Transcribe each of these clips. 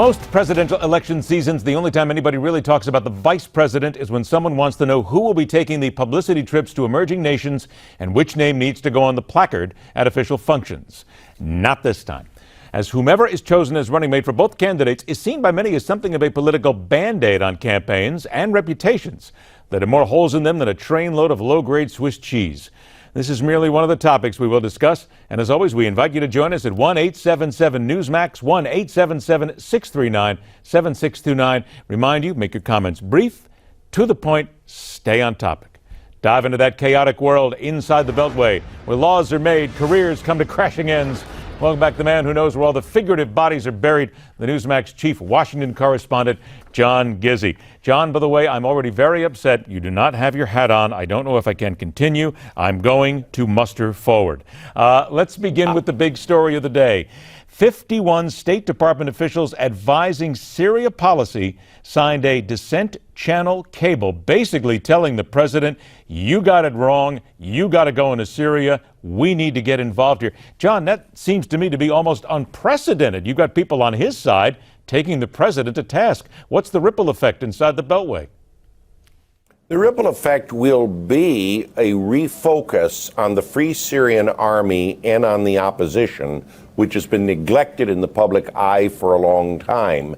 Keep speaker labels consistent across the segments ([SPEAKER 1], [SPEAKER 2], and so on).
[SPEAKER 1] Most presidential election seasons, the only time anybody really talks about the vice president is when someone wants to know who will be taking the publicity trips to emerging nations and which name needs to go on the placard at official functions. Not this time, as whomever is chosen as running mate for both candidates is seen by many as something of a political band-aid on campaigns and reputations that have more holes in them than a trainload of low-grade Swiss cheese. This is merely one of the topics we will discuss. And as always, we invite you to join us at 1-877-Newsmax, 1-877-639-7629. Remind you, make your comments brief, to the point, stay on topic. Dive into that chaotic world inside the Beltway, where laws are made, careers come to crashing ends. Welcome back to the man who knows where all the figurative bodies are buried, the Newsmax chief Washington correspondent, John Gizzi. John, by the way, I'm already very upset. You do not have your hat on. I don't know if I can continue. I'm going to muster forward. Let's begin with the big story of the day. 51 State Department officials advising Syria policy signed a dissent channel cable, basically telling the president, you got it wrong, you got to go into Syria, we need to get involved here. John, that seems to me to be almost unprecedented. You've got people on his side taking the president to task. What's the ripple effect inside the Beltway?
[SPEAKER 2] The ripple effect will be a refocus on the Free Syrian Army and on the opposition, which has been neglected in the public eye for a long time.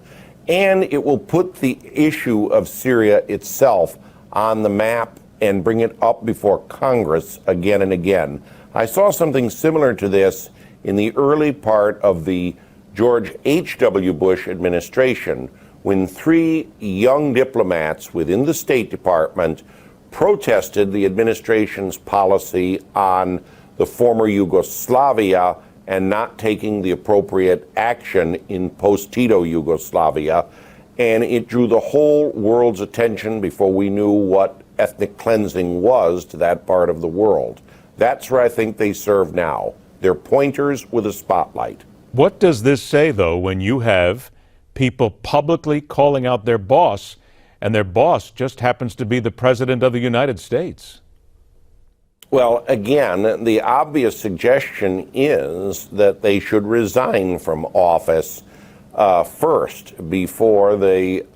[SPEAKER 2] And it will put the issue of Syria itself on the map and bring it up before Congress again and again. I saw something similar to this in the early part of the George H.W. Bush administration, when 3 young diplomats within the State Department protested the administration's policy on the former Yugoslavia and not taking the appropriate action in post-Tito Yugoslavia. And it drew the whole world's attention before we knew what ethnic cleansing was to that part of the world. That's where I think they serve now. They're pointers with a spotlight.
[SPEAKER 1] What does this say, though, when you have people publicly calling out their boss, and their boss just happens to be the President of the United States?
[SPEAKER 2] Well, again, the obvious suggestion is that they should resign from office first before they,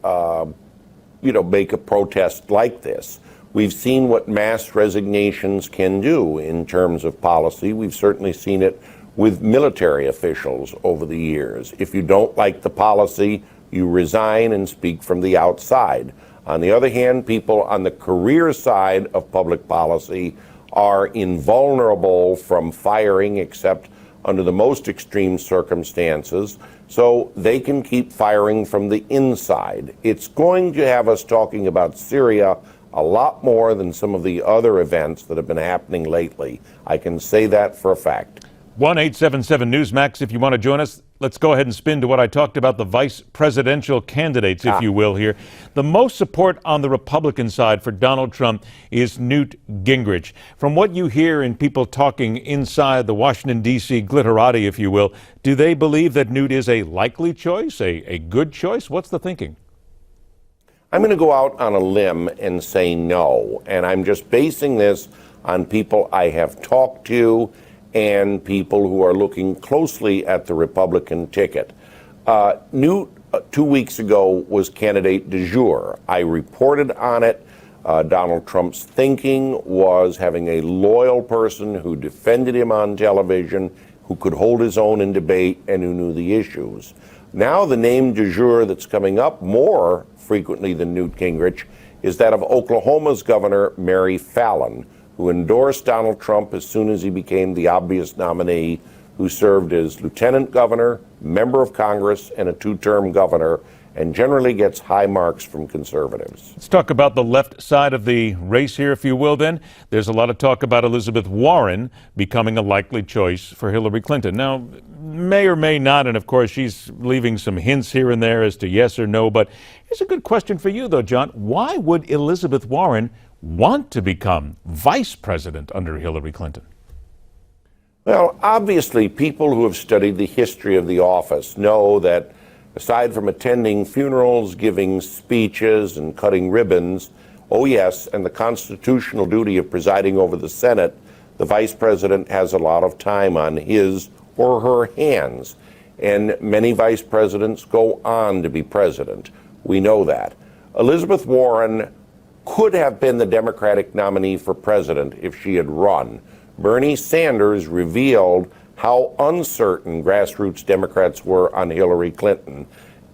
[SPEAKER 2] make a protest like this. We've seen what mass resignations can do in terms of policy. We've certainly seen it with military officials over the years. If you don't like the policy, you resign and speak from the outside. On the other hand, people on the career side of public policy are invulnerable from firing except under the most extreme circumstances, so they can keep firing from the inside. It's going to have us talking about Syria a lot more than some of the other events that have been happening lately. I can say that for a fact.
[SPEAKER 1] 1-877-Newsmax if you want to join us. Let's go ahead and spin to what I talked about, the vice presidential candidates, if you will, here. The most support on the Republican side for Donald Trump is Newt Gingrich. From what you hear in people talking inside the Washington, D.C. glitterati, if you will, do they believe that Newt is a likely choice, a good choice? What's the thinking?
[SPEAKER 2] I'm going to go out on a limb and say no, and I'm just basing this on people I have talked to and people who are looking closely at the Republican ticket. Newt, 2 weeks ago, was candidate du jour. I reported on it. Donald Trump's thinking was having a loyal person who defended him on television, who could hold his own in debate, and who knew the issues. Now the name du jour that's coming up more frequently than Newt Gingrich is that of Oklahoma's Governor Mary Fallin, who endorsed Donald Trump as soon as he became the obvious nominee, who served as lieutenant governor, member of Congress, and a 2-term governor, and generally gets high marks from conservatives.
[SPEAKER 1] Let's talk about the left side of the race here, if you will, then. There's a lot of talk about Elizabeth Warren becoming a likely choice for Hillary Clinton. Now, may or may not, and of course she's leaving some hints here and there as to yes or no, but here's a good question for you, though, John. Why would Elizabeth Warren want to become vice president under Hillary Clinton?
[SPEAKER 2] Well, obviously, people who have studied the history of the office know that aside from attending funerals, giving speeches, and cutting ribbons, oh yes, and the constitutional duty of presiding over the Senate, the vice president has a lot of time on his or her hands. and many vice presidents go on to be president. We know that. Elizabeth Warren could have been the Democratic nominee for president if she had run. Bernie Sanders revealed how uncertain grassroots Democrats were on Hillary Clinton.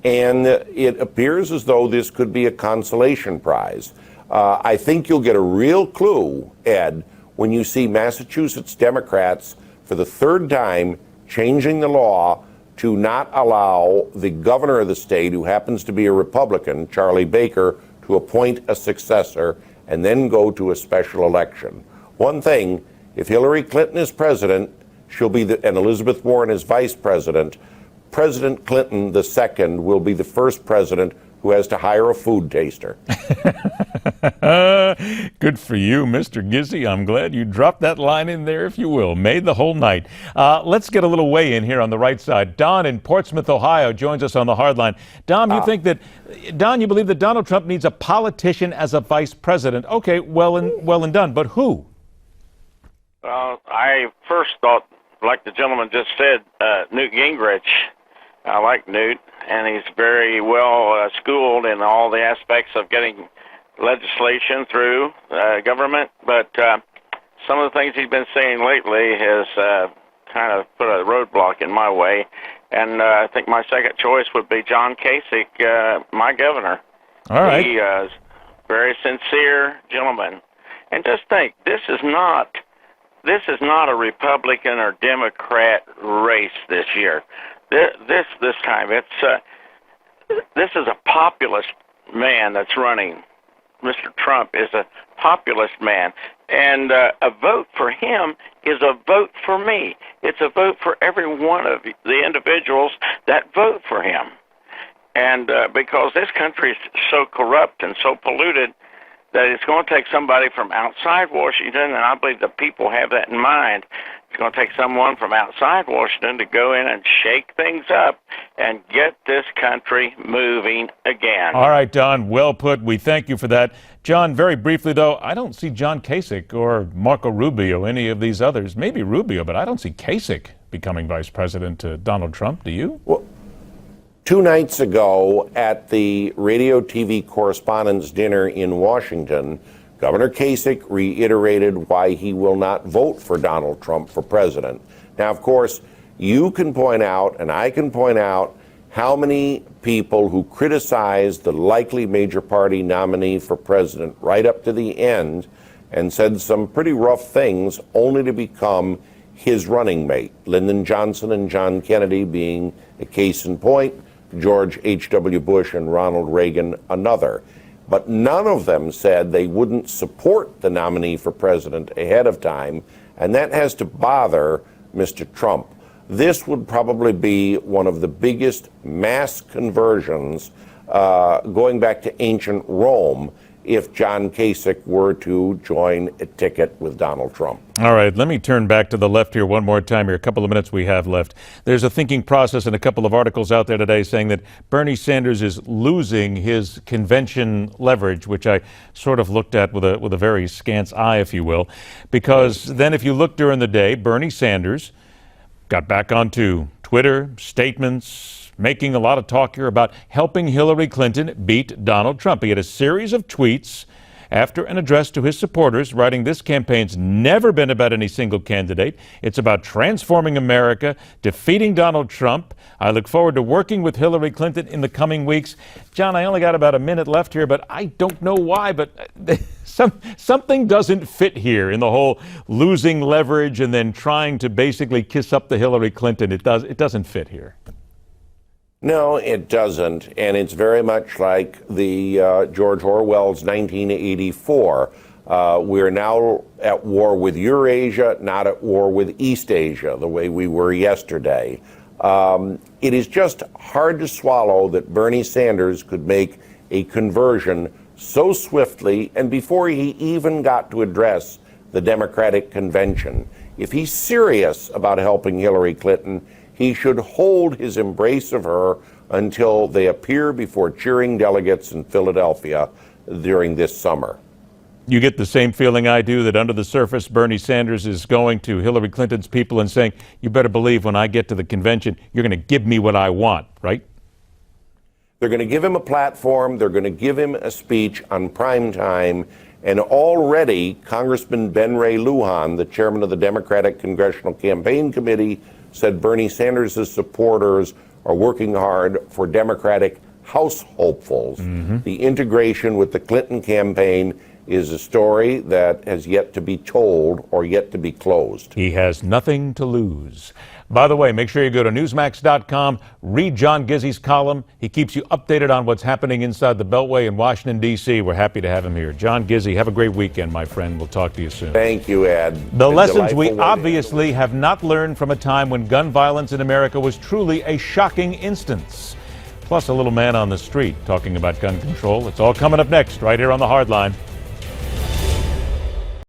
[SPEAKER 2] And it appears as though this could be a consolation prize. I think you'll get a real clue, Ed, when you see Massachusetts Democrats for the third time changing the law to not allow the governor of the state, who happens to be a Republican, Charlie Baker, to appoint a successor and then go to a special election. One thing, if Hillary Clinton is president, she'll be and Elizabeth Warren is vice president, President Clinton II will be the first president who has to hire a food taster.
[SPEAKER 1] Good for you, Mr. Gizzi. I'm glad you dropped that line in there, if you will. Made the whole night. Let's get a little weigh in here on the right side. Don in Portsmouth, Ohio, joins us on the hard line. Don, you believe that Donald Trump needs a politician as a vice president? Okay, well and done. But who?
[SPEAKER 3] Well, I first thought, like the gentleman just said, Newt Gingrich. I like Newt, and he's very well schooled in all the aspects of getting legislation through government. But some of the things he's been saying lately has kind of put a roadblock in my way. And I think my second choice would be John Kasich, my governor.
[SPEAKER 1] All right.
[SPEAKER 3] He is very sincere gentleman. And just think, this is not a Republican or Democrat race this year. This time, this is a populist man that's running. Mr. Trump is a populist man, and a vote for him is a vote for me. It's a vote for every one of the individuals that vote for him. And because this country is so corrupt and so polluted that it's going to take somebody from outside Washington, and I believe the people have that in mind. It's going to take someone from outside Washington to go in and shake things up and get this country moving again.
[SPEAKER 1] All right, Don, well put. We thank you for that. John, very briefly, though, I don't see John Kasich or Marco Rubio, any of these others. Maybe Rubio, but I don't see Kasich becoming vice president to Donald Trump. Do you?
[SPEAKER 2] Well, 2 nights ago at the Radio TV Correspondents' Dinner in Washington, Governor Kasich reiterated why he will not vote for Donald Trump for president. Now, of course, you can point out, and I can point out, how many people who criticized the likely major party nominee for president right up to the end and said some pretty rough things only to become his running mate. Lyndon Johnson and John Kennedy being a case in point, George H.W. Bush and Ronald Reagan another. But none of them said they wouldn't support the nominee for president ahead of time, and that has to bother Mr. Trump. This would probably be one of the biggest mass conversions going back to ancient Rome if John Kasich were to join a ticket with Donald Trump.
[SPEAKER 1] All right, let me turn back to the left here one more time here. A couple of minutes we have left. There's a thinking process and a couple of articles out there today saying that Bernie Sanders is losing his convention leverage, which I sort of looked at with a very scant eye, if you will, because then if you look during the day, Bernie Sanders got back onto Twitter, statements, making a lot of talk here about helping Hillary Clinton beat Donald Trump. He had a series of tweets after an address to his supporters, writing, "This campaign's never been about any single candidate. It's about transforming America, defeating Donald Trump. I look forward to working with Hillary Clinton in the coming weeks." John, I only got about a minute left here, but I don't know why, but something doesn't fit here in the whole losing leverage and then trying to basically kiss up to Hillary Clinton. It doesn't fit here.
[SPEAKER 2] No, it doesn't, and it's very much like the George Orwell's 1984. We're now at war with Eurasia, not at war with East Asia, the way we were yesterday. It is just hard to swallow that Bernie Sanders could make a conversion so swiftly and before he even got to address the Democratic convention. If he's serious about helping Hillary Clinton, he should hold his embrace of her until they appear before cheering delegates in Philadelphia during this summer.
[SPEAKER 1] You get the same feeling I do that under the surface, Bernie Sanders is going to Hillary Clinton's people and saying, you better believe when I get to the convention, you're going to give me what I want, right?
[SPEAKER 2] They're going to give him a platform. They're going to give him a speech on prime time. And already, Congressman Ben Ray Lujan, the chairman of the Democratic Congressional Campaign Committee, said Bernie Sanders' supporters are working hard for Democratic House hopefuls. The integration with the Clinton campaign is a story that has yet to be told or yet to be closed.
[SPEAKER 1] He has nothing to lose. By the way, make sure you go to Newsmax.com, read John Gizzi's column. He keeps you updated on what's happening inside the Beltway in Washington, D.C. We're happy to have him here. John Gizzi, have a great weekend, my friend. We'll talk to you soon.
[SPEAKER 2] Thank you, Ed.
[SPEAKER 1] The lessons we obviously have not learned from a time when gun violence in America was truly a shocking instance. Plus, a little man on the street talking about gun control. It's all coming up next, right here on The Hard Line.